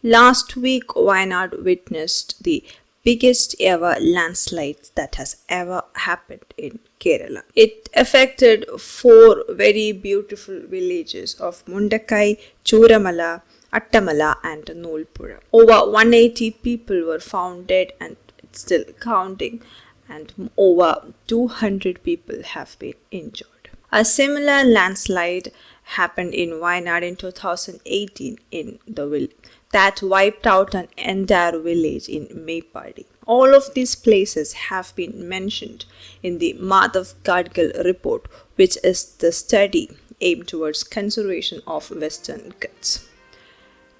Last week, Wayanad witnessed the biggest ever landslide that has ever happened in Kerala. It affected four very beautiful villages of Mundakai, Churamala, Attamala and Nolpura. Over 180 people were found dead and it's still counting, and over 200 people have been injured. A similar landslide happened in Wayanad in 2018 in the village that wiped out an entire village in Maypadi. All of these places have been mentioned in the Madhav Gadgil report, which is the study aimed towards conservation of Western Ghats.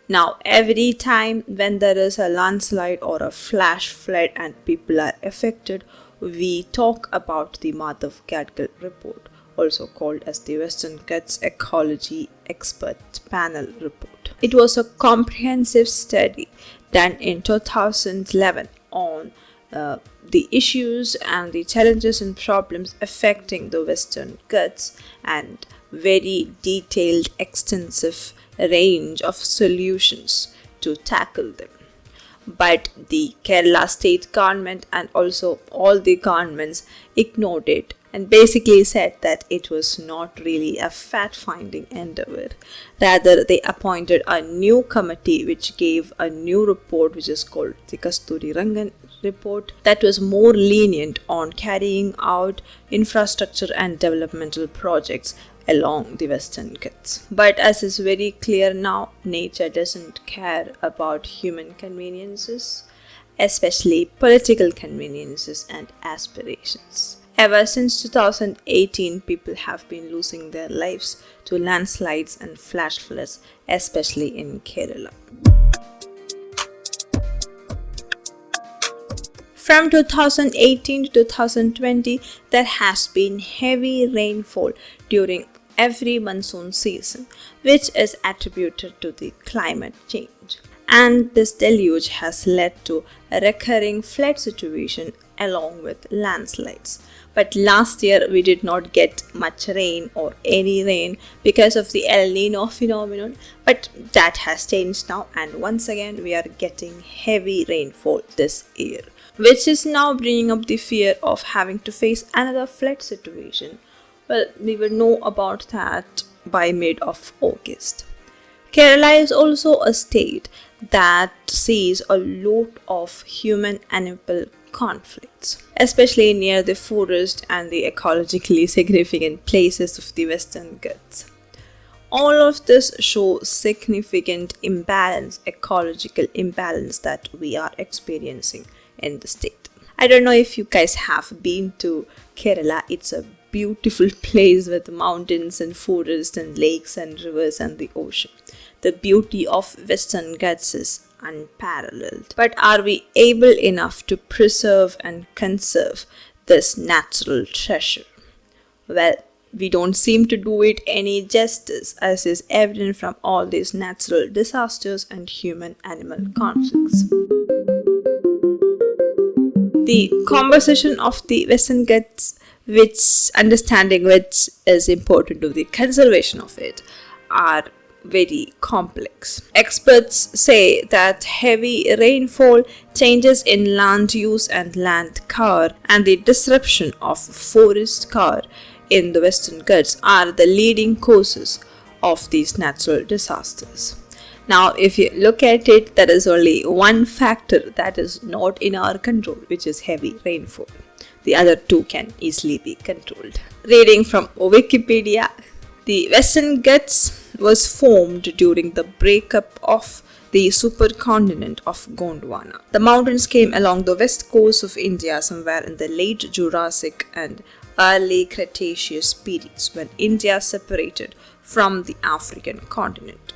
Now, every time when there is a landslide or a flash flood and people are affected, we talk about the Madhav Gadgil report, also called as the Western Ghats Ecology Expert Panel Report. It was a comprehensive study done in 2011 on the issues and the challenges and problems affecting the Western Ghats and very detailed, extensive range of solutions to tackle them. But the Kerala state government and also all the governments ignored it and basically said that it was not really a fact-finding endeavor. Rather, they appointed a new committee which gave a new report which is called the Kasturi Rangan report that was more lenient on carrying out infrastructure and developmental projects along the Western Ghats. But as is very clear now, nature doesn't care about human conveniences, especially political conveniences and aspirations. Ever since 2018, people have been losing their lives to landslides and flash floods, especially in Kerala. From 2018 to 2020, there has been heavy rainfall during every monsoon season, which is attributed to the climate change. And this deluge has led to a recurring flood situation along with landslides. But last year we did not get much rain or any rain because of the El Nino phenomenon, but that has changed now, and once again we are getting heavy rainfall this year, which is now bringing up the fear of having to face another flood situation. Well, we will know about that by mid of August. Kerala is also a state that sees a lot of human-animal conflicts, especially near the forest and the ecologically significant places of the Western Ghats. All of this shows significant ecological imbalance that we are experiencing in the state. I don't know if you guys have been to Kerala. It's a beautiful place with mountains and forests and lakes and rivers and the ocean. The beauty of Western Ghats is unparalleled. But are we able enough to preserve and conserve this natural treasure? Well, we don't seem to do it any justice, as is evident from all these natural disasters and human-animal conflicts. The composition of the Western Ghats, which is important to the conservation of it, are very complex. Experts say that heavy rainfall, changes in land use and land cover, and the disruption of forest cover in the Western Ghats are the leading causes of these natural disasters. Now, if you look at it, there is only one factor that is not in our control, which is heavy rainfall. The other two can easily be controlled. Reading from Wikipedia, the Western Ghats was formed during the breakup of the supercontinent of Gondwana. The mountains came along the west coast of India somewhere in the late Jurassic and early Cretaceous periods, when India separated from the African continent.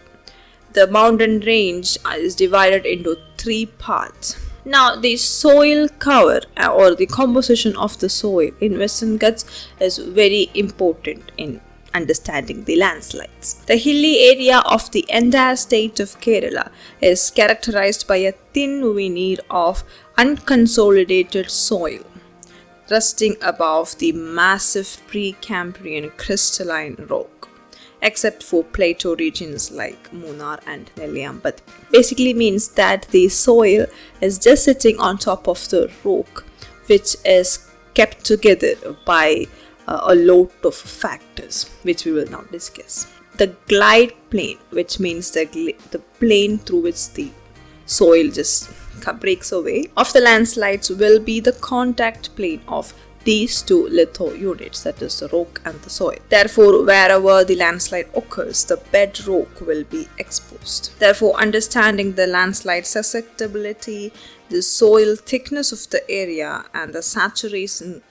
The mountain range is divided into three parts. Now, the soil cover or the composition of the soil in Western Ghats is very important in understanding the landslides. The hilly area of the entire state of Kerala is characterized by a thin veneer of unconsolidated soil resting above the massive Precambrian crystalline rock. except for plateau regions like Munnar and Nelliyambad. Basically means that the soil is just sitting on top of the rock, which is kept together by a lot of factors, which we will now discuss. The glide plane, which means the plane through which the soil just breaks away, of the landslides will be the contact plane of these two litho units, that is the rock and the soil. Therefore, wherever the landslide occurs, the bedrock will be exposed. Therefore, understanding the landslide susceptibility, the soil thickness of the area, and the saturation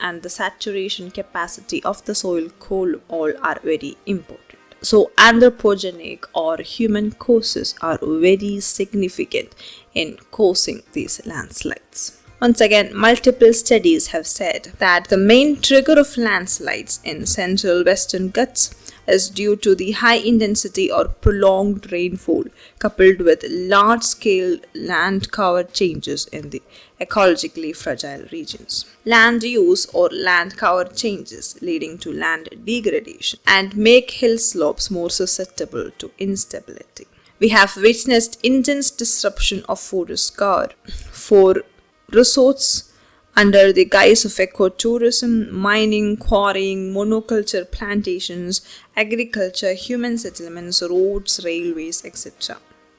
capacity of the soil column all are very important. So, anthropogenic or human causes are very significant in causing these landslides. Once again, multiple studies have said that the main trigger of landslides in central Western Ghats is due to the high intensity or prolonged rainfall coupled with large-scale land cover changes in the ecologically fragile regions. Land use or land cover changes leading to land degradation and make hill slopes more susceptible to instability. We have witnessed intense disruption of forest cover for resorts under the guise of ecotourism, mining, quarrying, monoculture plantations, agriculture, human settlements, roads, railways, etc.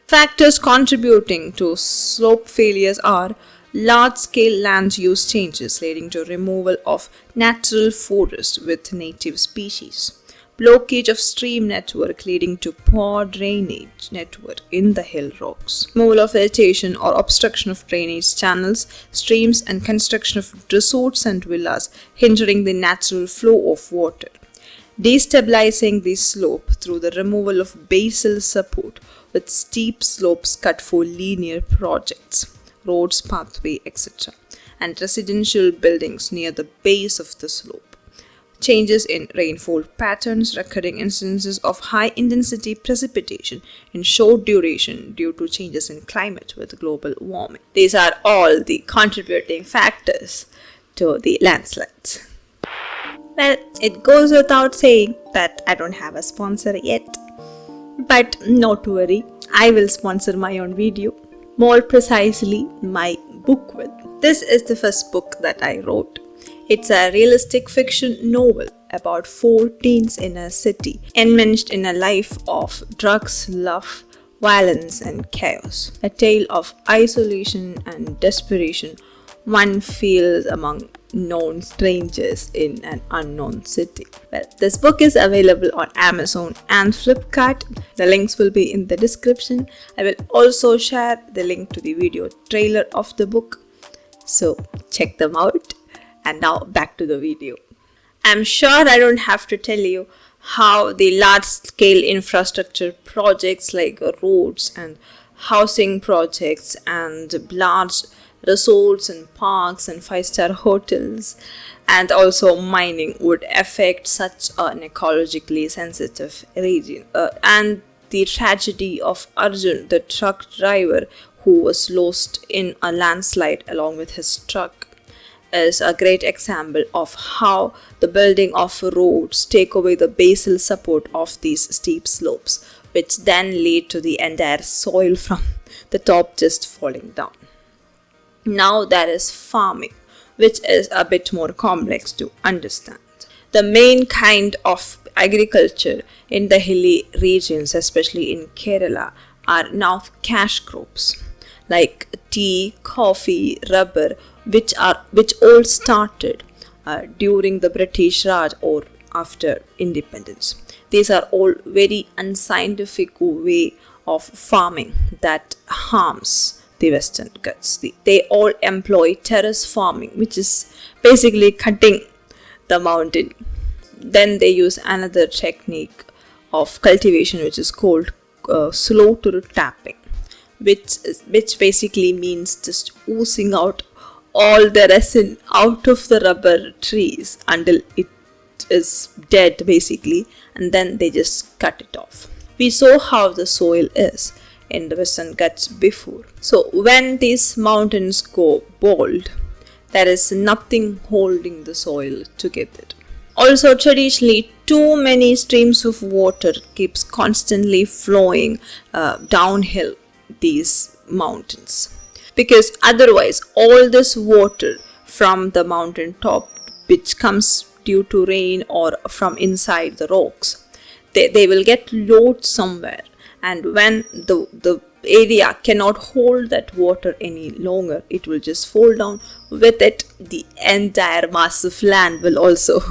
Factors contributing to slope failures are large-scale land use changes leading to removal of natural forest with native species, blockage of stream network leading to poor drainage network in the hill rocks, removal of vegetation or obstruction of drainage channels, streams, and construction of resorts and villas hindering the natural flow of water, destabilizing the slope through the removal of basal support with steep slopes cut for linear projects, roads, pathway, etc., and residential buildings near the base of the slope. Changes in rainfall patterns, recurring instances of high-intensity precipitation in short duration due to changes in climate with global warming. These are all the contributing factors to the landslides. Well, it goes without saying that I don't have a sponsor yet. But not to worry, I will sponsor my own video. More precisely, my book will. This is the first book that I wrote. It's a realistic fiction novel about 4 teens in a city enmeshed in a life of drugs, love, violence, and chaos. A tale of isolation and desperation one feels among known strangers in an unknown city. Well, this book is available on Amazon and Flipkart. The links will be in the description. I will also share the link to the video trailer of the book. So check them out. And now back to the video. I'm sure I don't have to tell you how the large-scale infrastructure projects like roads and housing projects and large resorts and parks and 5-star hotels and also mining would affect such an ecologically sensitive region. And the tragedy of Arjun, the truck driver who was lost in a landslide along with his truck, is a great example of how the building of roads take away the basal support of these steep slopes, which then lead to the entire soil from the top just falling down. Now there is farming, which is a bit more complex to understand. The main kind of agriculture in the hilly regions, especially in Kerala, are now cash crops like tea, coffee, rubber, which all started during the British Raj or after independence. These are all very unscientific way of farming that harms the Western Ghats. They all employ terrace farming, which is basically cutting the mountain. Then they use another technique of cultivation which is called slow-to tapping, which basically means just oozing out all the resin out of the rubber trees until it is dead basically, and then they just cut it off. We saw how the soil is in the Western Ghats before. So when these mountains go bald, there is nothing holding the soil together. Also, traditionally, too many streams of water keeps constantly flowing downhill these mountains, because otherwise all this water from the mountain top, which comes due to rain or from inside the rocks, they will get lost somewhere, and when the area cannot hold that water any longer, it will just fall down. With it, the entire massive land will also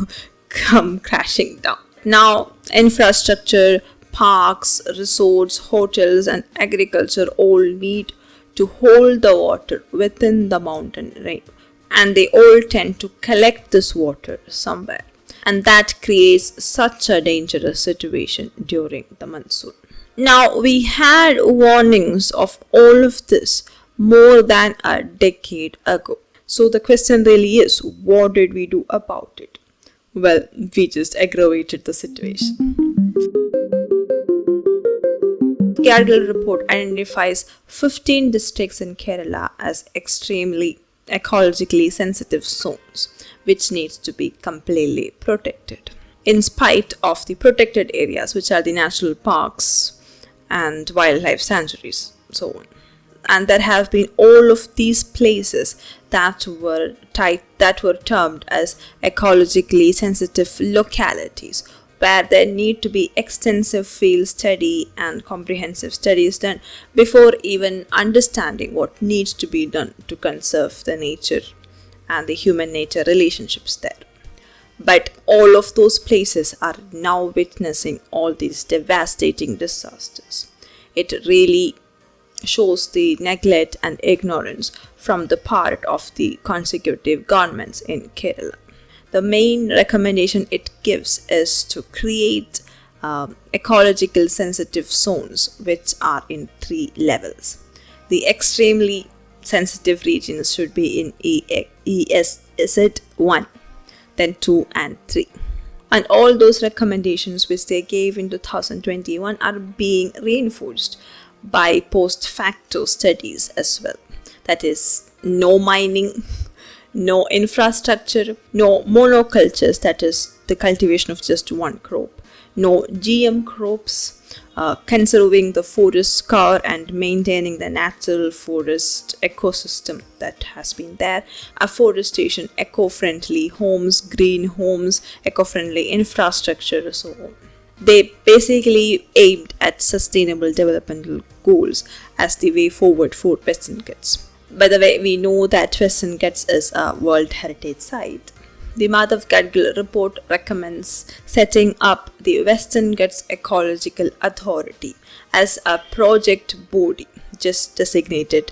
come crashing down. Now, infrastructure, parks, resorts, hotels, and agriculture all need to hold the water within the mountain range, and they all tend to collect this water somewhere, and that creates such a dangerous situation during the monsoon. Now, we had warnings of all of this more than a decade ago. So the question really is, what did we do about it? Well, we just aggravated the situation. Gadgil report identifies 15 districts in Kerala as extremely ecologically sensitive zones, which needs to be completely protected. In spite of the protected areas, which are the national parks and wildlife sanctuaries, so on. And there have been all of these places that were termed as ecologically sensitive localities, where there need to be extensive field study and comprehensive studies done before even understanding what needs to be done to conserve the nature and the human-nature relationships there. But all of those places are now witnessing all these devastating disasters. It really shows the neglect and ignorance from the part of the consecutive governments in Kerala. The main recommendation it gives is to create ecological sensitive zones, which are in 3 levels. The extremely sensitive regions should be in ESZ 1, then 2 and 3. And all those recommendations which they gave in 2021 are being reinforced by post facto studies as well. That is, no mining, no infrastructure, no monocultures, that is the cultivation of just one crop, no GM crops, conserving the forest cover and maintaining the natural forest ecosystem that has been there, afforestation, eco-friendly homes, green homes, eco-friendly infrastructure, so on. They basically aimed at sustainable developmental goals as the way forward for Western Ghats. By the way, we know that Western Ghats is a World Heritage Site. The Madhav Gadgil report recommends setting up the Western Ghats Ecological Authority as a project body just designated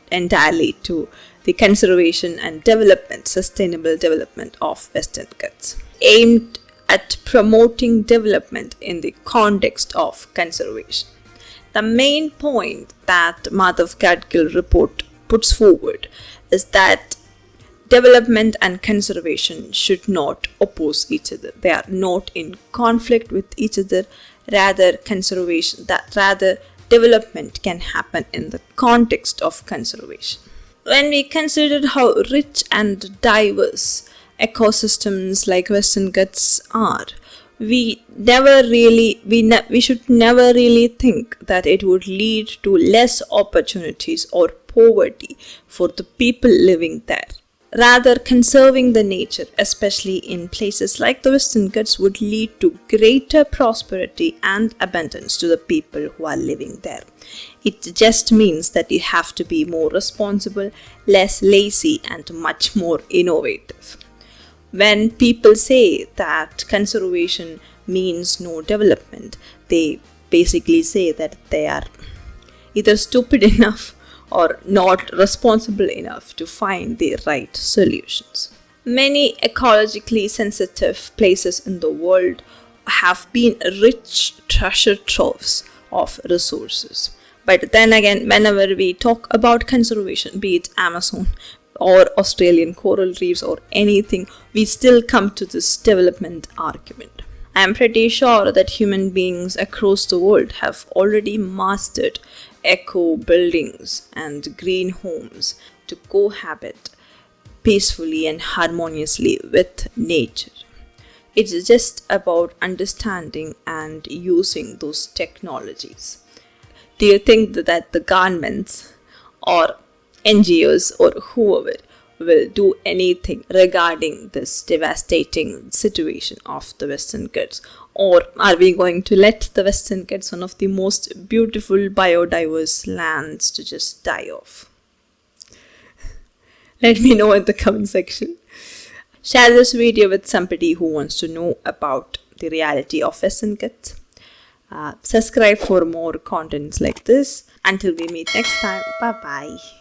entirely to the conservation and development, sustainable development of Western Ghats, aimed at promoting development in the context of conservation. The main point that Madhav Gadgil report puts forward is that development and conservation should not oppose each other. They are not in conflict with each other. Rather, development can happen in the context of conservation. When we consider how rich and diverse ecosystems like Western Ghats are, we should never really think that it would lead to less opportunities or poverty for the people living there. Rather, conserving the nature, especially in places like the Western Ghats, would lead to greater prosperity and abundance to the people who are living there. It just means that you have to be more responsible, less lazy, and much more innovative. When people say that conservation means no development, they basically say that they are either stupid enough or not responsible enough to find the right solutions. Many ecologically sensitive places in the world have been rich treasure troves of resources. But then again, whenever we talk about conservation, be it Amazon or Australian coral reefs or anything, we still come to this development argument. I am pretty sure that human beings across the world have already mastered eco buildings and green homes to cohabit peacefully and harmoniously with nature. It's just about understanding and using those technologies. Do you think that the governments or NGOs or whoever will do anything regarding this devastating situation of the Western Ghats? Or are we going to let the Western Ghats, one of the most beautiful biodiverse lands, to just die off? Let me know in the comment section. Share this video with somebody who wants to know about the reality of Western Ghats. Subscribe for more contents like this. Until we meet next time, bye bye.